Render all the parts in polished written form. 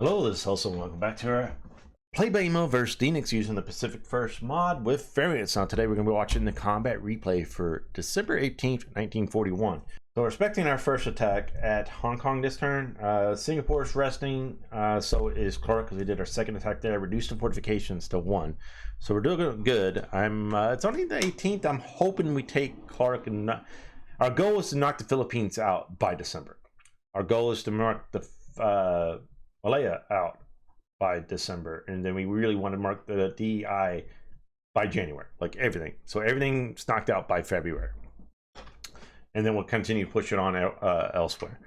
Hello, this is Hellsen. Welcome back to our PBEM Vs Deaniks using the Pacific First mod with variants. Now today we're going to be watching the combat replay for December 18th, 1941. So we're expecting our first attack at Hong Kong this turn. Singapore's resting, so is Clark because we did our second attack there. Reduced the fortifications to 1. So we're doing good. It's only the 18th. I'm hoping we take Clark and our goal is to knock the Philippines out by December. Our goal is to mark the Malaya out by December, and then we really want to mark the DEI by January, like everything. So everything's knocked out by February, and then we'll continue to push it on elsewhere.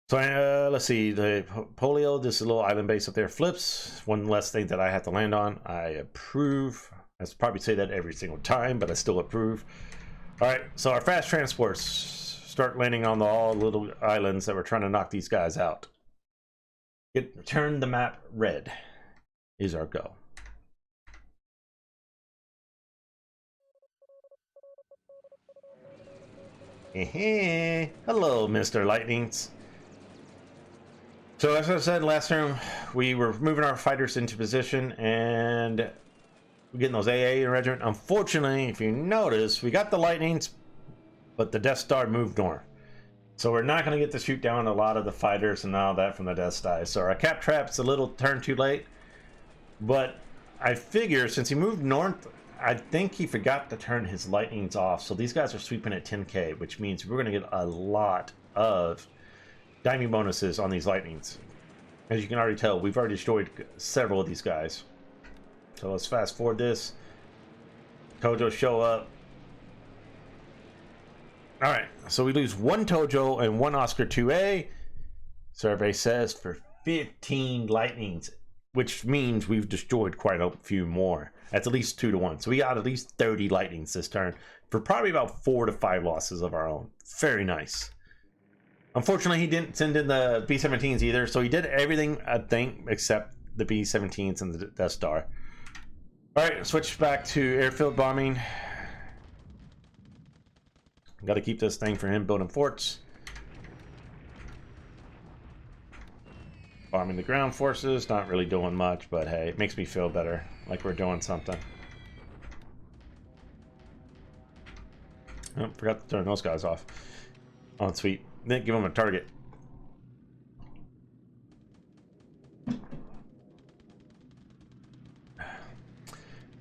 So let's see, the polio, this little island base up there flips. One less thing that I have to land on. I approve. I probably say that every single time, but I still approve. All right, so our fast transports start landing on all little islands that we're trying to knock these guys out. Turn the map red is our goal. Hello, Mr. Lightnings. So as I said last turn, we were moving our fighters into position and we're getting those AA regiment. Unfortunately, if you notice, we got the Lightnings, but the Death Star moved north. So we're not going to get to shoot down a lot of the fighters and all that from the Death Star. So our cap trap's a little turn too late. But I figure since he moved north, I think he forgot to turn his lightnings off. So these guys are sweeping at 10k, which means we're going to get a lot of diming bonuses on these lightnings. As you can already tell, we've already destroyed several of these guys. So let's fast forward this. Tojo show up. All right, so we lose 1 Tojo and 1 Oscar 2A. Survey says for 15 lightnings, which means we've destroyed quite a few more. That's at least 2 to 1. So we got at least 30 lightnings this turn for probably about 4 to 5 losses of our own. Very nice. Unfortunately, he didn't send in the B-17s either, so he did everything, I think, except the B-17s and the Death Star. All right, switch back to airfield bombing. Got to keep this thing for him building forts. Bombing the ground forces, not really doing much, but hey, it makes me feel better, like we're doing something. Oh, forgot to turn those guys off. Oh, sweet. Didn't give them a target. All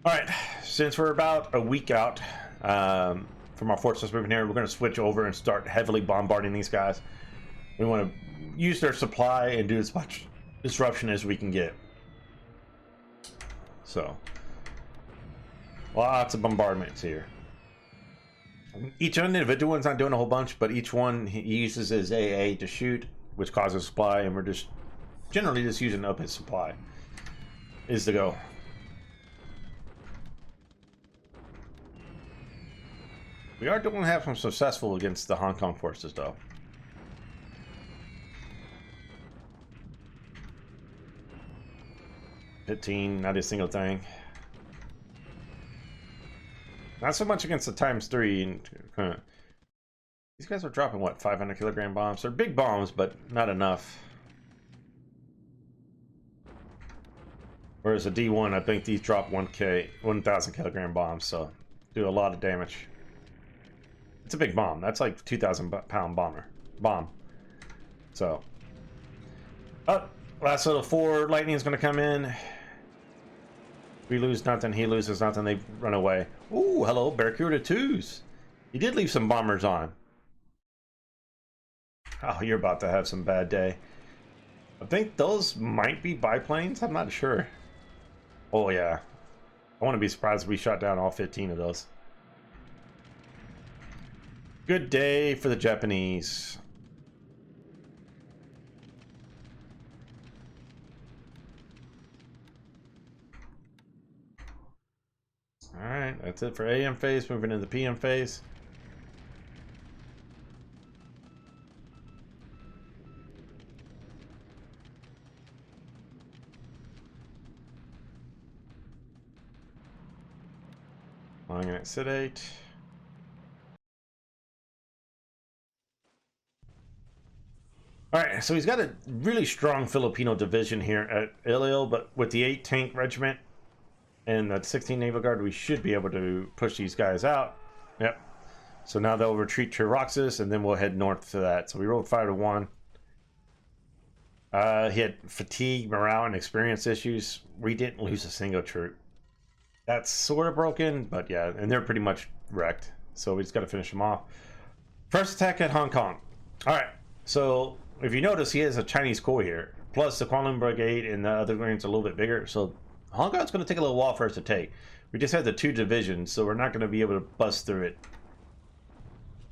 right, since we're about a week out from our forces moving here, we're going to switch over and start heavily bombarding these guys. We want to use their supply and do as much disruption as we can get. So lots of bombardments here. Each individual one's not doing a whole bunch, but each one he uses his AA to shoot, which causes supply, and we're just generally just using up his supply is the go. We are doing have some successful against the Hong Kong forces, though. $15, not a single thing. Not so much against the ×3. These guys are dropping what, 500 kilogram bombs? They're big bombs, but not enough. Whereas a D1, I think these drop 1,000 kilogram bombs, so do a lot of damage. It's a big bomb. That's like 2,000 pound bomb. So, last little 4 lightning is going to come in. We lose nothing. He loses nothing. They run away. Ooh, hello, Barracuda 2s. He did leave some bombers on. Oh, you're about to have some bad day. I think those might be biplanes. I'm not sure. Oh yeah, I want to be surprised if we shot down all 15 of those. Good day for the Japanese. All right, that's it for AM phase. Moving into the PM phase. Flying at sedate. All right, so he's got a really strong Filipino division here at Ilil, but with the 8 tank regiment and the 16 naval guard, we should be able to push these guys out. Yep. So now they'll retreat to Roxas, and then we'll head north to that. So we rolled 5 to 1. He had fatigue, morale, and experience issues. We didn't lose a single troop. That's sort of broken, but yeah, and they're pretty much wrecked. So we just got to finish them off. First attack at Hong Kong. All right, so if you notice, he has a Chinese corps here. Plus, the Kwanlun Brigade and the other units are a little bit bigger. So Hong Kong's going to take a little while for us to take. We just had the 2 divisions, so we're not going to be able to bust through it.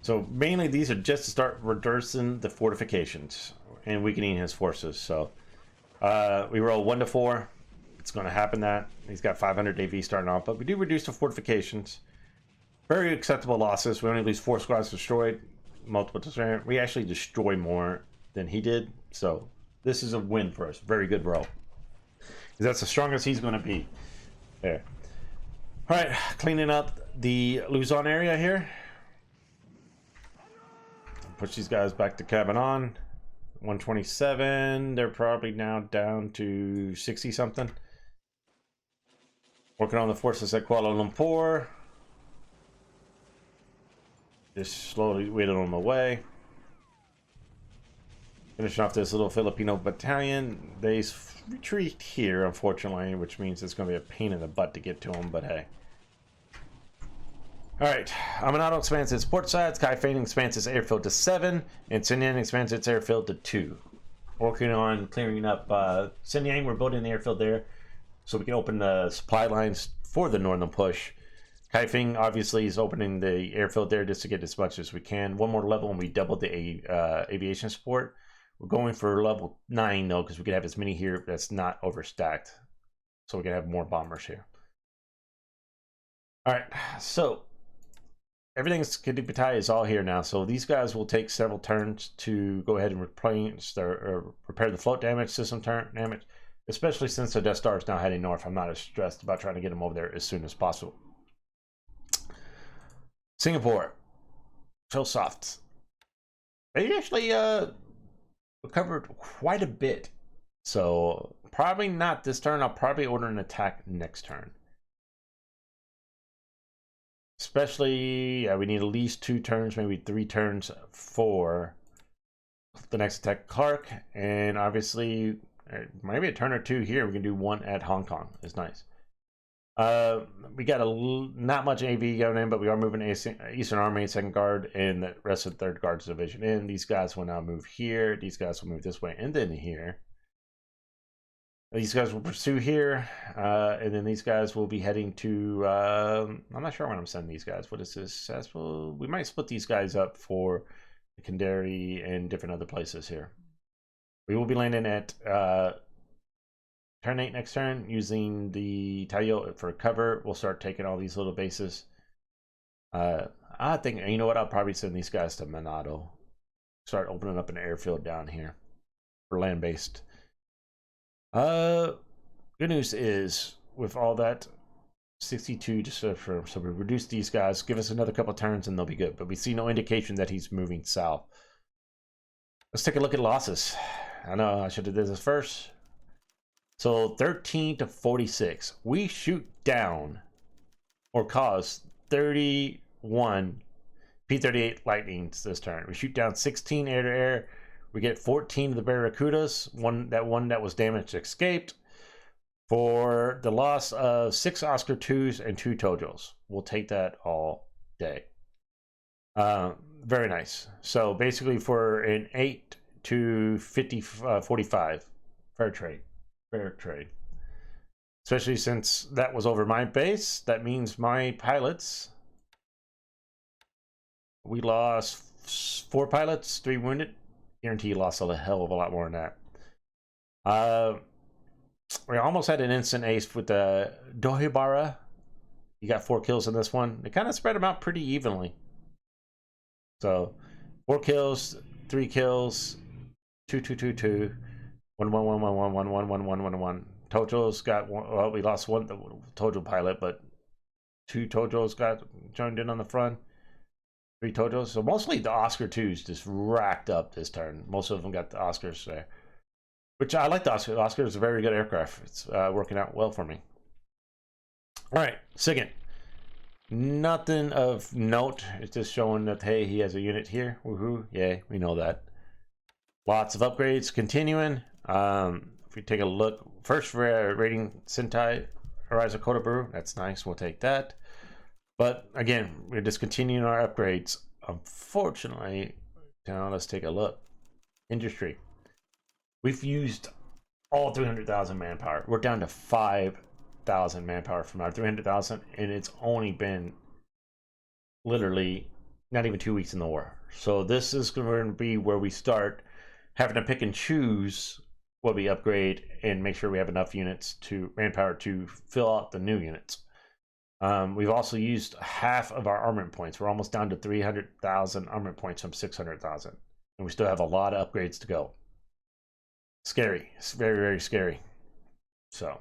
So mainly these are just to start reducing the fortifications and weakening his forces. So we roll 1 to 4. It's going to happen that he's got 500 AV starting off, but we do reduce the fortifications. Very acceptable losses. We only lose 4 squads destroyed, multiple destroyed. We actually destroy more than he did, so this is a win for us. Very good roll. That's the strongest he's going to be. There. All right, cleaning up the Luzon area here. Push these guys back to Cabanon. 127. They're probably now down to 60 something. Working on the forces at Kuala Lumpur. Just slowly waiting on the way. Finishing off this little Filipino battalion. They retreat here, unfortunately, which means it's going to be a pain in the butt to get to them, but hey. Alright, Amanado expands its port sides, Kaifeng expands its airfield to 7, and Shenyang expands its airfield to 2. Working on clearing up Shenyang, we're building the airfield there so we can open the supply lines for the northern push. Kaifeng obviously is opening the airfield there just to get as much as we can. One more level and we doubled the aviation support. We're going for level 9 though, because we can have as many here that's not overstacked. So we can have more bombers here. Alright, so everything's Kadipatai is all here now, so these guys will take several turns to go ahead and repair the float damage, system damage, especially since the Death Star is now heading north. I'm not as stressed about trying to get them over there as soon as possible. Singapore, so soft. They actually recovered quite a bit, so probably not this turn. I'll probably order an attack next turn. Especially, yeah, we need at least 2 turns, maybe 3 turns for the next attack, Clark. And obviously, maybe a turn or 2 here. We can do 1 at Hong Kong. It's nice. We got not much AV going in, but we are moving Eastern Army, 2nd Guard, and the rest of the 3rd Guards Division in. These guys will now move here. These guys will move this way, and then here. These guys will pursue here, and then these guys will be heading to, I'm not sure when I'm sending these guys. What is this? We might split these guys up for Kandari and different other places here. We will be landing at turn 8 next turn, using the Tayo for cover. We'll start taking all these little bases. I think, you know what, I'll probably send these guys to Manado. Start opening up an airfield down here for land-based. Good news is, with all that 62 just so we reduce these guys, give us another couple turns and they'll be good, but we see no indication that he's moving south. Let's take a look at losses. I know I should have did this first. So 13 to 46, we shoot down or cause 31 P-38 Lightnings this turn. We shoot down 16 air-to-air. We get 14 of the Barracudas. One that was damaged escaped. For the loss of 6 Oscar 2s and 2 Tojos. We'll take that all day. Very nice. So basically for an 8 to 45, fair trade. Fair trade. Especially since that was over my base. That means my pilots. We lost 4 pilots, 3 wounded. Guarantee you lost a hell of a lot more than that. We almost had an instant ace with the Dohibara. You got 4 kills in this one. They kind of spread them out pretty evenly. So 4 kills, 3 kills, 2, 2, 2, 2, 1, 1, 1, 1, 1, 1, 1, 1, 1, 1, 1. Tojo's got one. Well, we lost 1 Tojo pilot, but 2 Tojos got joined in on the front. 3 Tojos. So mostly the Oscar 2s just racked up this turn. Most of them got the Oscars there. Which I like the Oscar. The Oscar is a very good aircraft. It's working out well for me. All right, second. Nothing of note. It's just showing that, hey, he has a unit here. Woohoo. Yay, we know that. Lots of upgrades continuing. If we take a look, first for rating Sentai Horizon Kota Brew. That's nice. We'll take that. But again, we're just continuing our upgrades. Unfortunately, now let's take a look. Industry. We've used all 300,000 manpower. We're down to 5,000 manpower from our 300,000, and it's only been literally not even 2 weeks in the war. So this is going to be where we start having to pick and choose what we upgrade and make sure we have enough units to manpower to fill out the new units. We've also used half of our armament points. We're almost down to 300,000 armament points from 600,000, and we still have a lot of upgrades to go. Scary. It's very, very scary. So,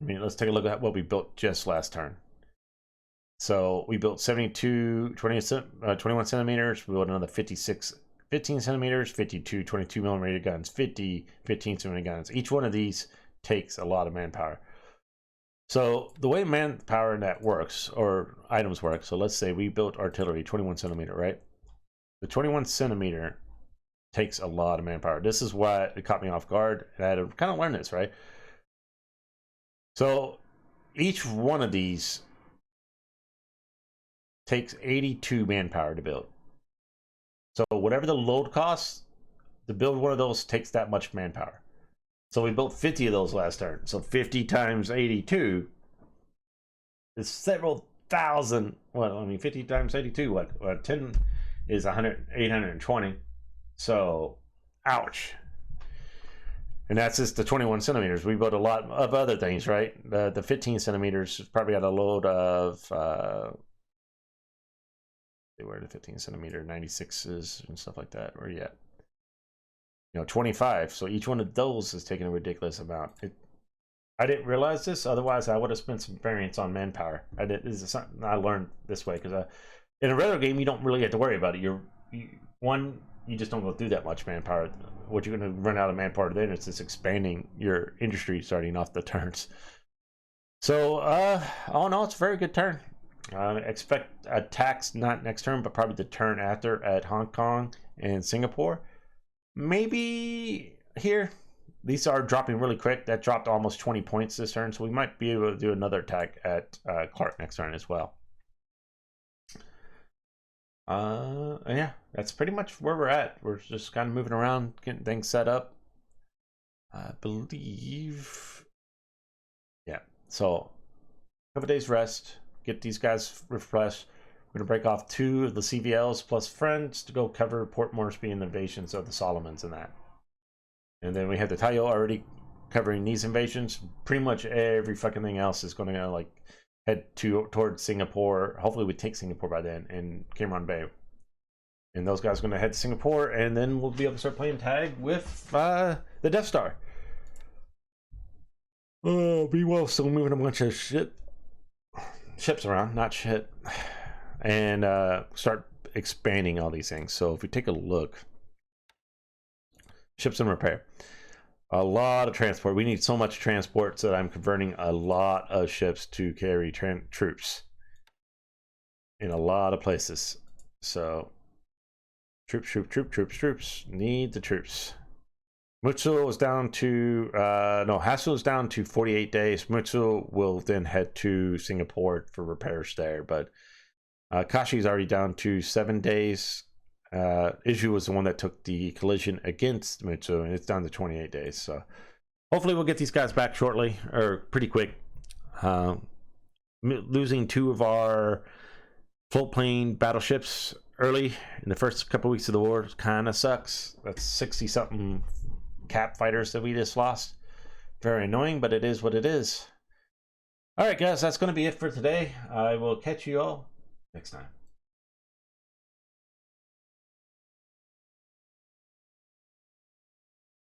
I mean, let's take a look at what we built just last turn. So we built 21 centimeters. We built another 15 centimeters, 52 22mm guns, 50 15cm guns. Each one of these takes a lot of manpower. So the way manpower net works, or items work, so let's say we built artillery 21 centimeter, right? The 21 centimeter takes a lot of manpower. This is why it caught me off guard, and I had to kind of learn this, right? So each one of these takes 82 manpower to build. So whatever the load costs, to build one of those takes that much manpower. So we built 50 of those last turn. So 50 times 82 is several thousand. Well, I mean, 50 times 82, what 10 is 820. So, ouch. And that's just the 21 centimeters. We built a lot of other things, right? The 15 centimeters probably got a load of, where the 15 centimeter 96s and stuff like that. Where you at? 25. So each one of those is taking a ridiculous amount. I didn't realize this. Otherwise, I would have spent some variance on manpower. This is something I learned this way because in a regular game, you don't really have to worry about it. You just don't go through that much manpower. What you're going to run out of manpower then is just expanding your industry starting off the turns. So, all in all, it's a very good turn. Expect attacks not next turn, but probably the turn after at Hong Kong and Singapore. Maybe here. These are dropping really quick. That dropped almost 20 points this turn, so we might be able to do another attack at Clark next turn as well. Yeah, that's pretty much where we're at. We're just kind of moving around, getting things set up. I believe, yeah. So, a couple days rest. Get these guys refreshed. We're gonna break off 2 of the CVLs plus friends to go cover Port Moresby and the invasions of the Solomons and that. And then we have the Tayo already covering these invasions. Pretty much every fucking thing else is gonna like head towards Singapore. Hopefully we take Singapore by then, and Cameron Bay. And those guys are gonna head to Singapore, and then we'll be able to start playing tag with the Death Star. Meanwhile, still moving a bunch of ships around, not shit, and start expanding all these things. So if we take a look, ships in repair, a lot of transport. We need so much transport so that I'm converting a lot of ships to carry troops in a lot of places. So troops need the troops. Mutsu is down to Hassel is down to 48 days. Mutsu will then head to Singapore for repairs there, but Kashi is already down to 7 days. Iju was the one that took the collision against Mutsu, and it's down to 28 days. So hopefully we'll get these guys back shortly, or pretty quick. Losing 2 of our floatplane battleships early in the first couple weeks of the war kind of sucks. That's 60-something cap fighters that we just lost. Very annoying, but it is what it is. All right, guys, that's going to be it for today. I will catch you all next time.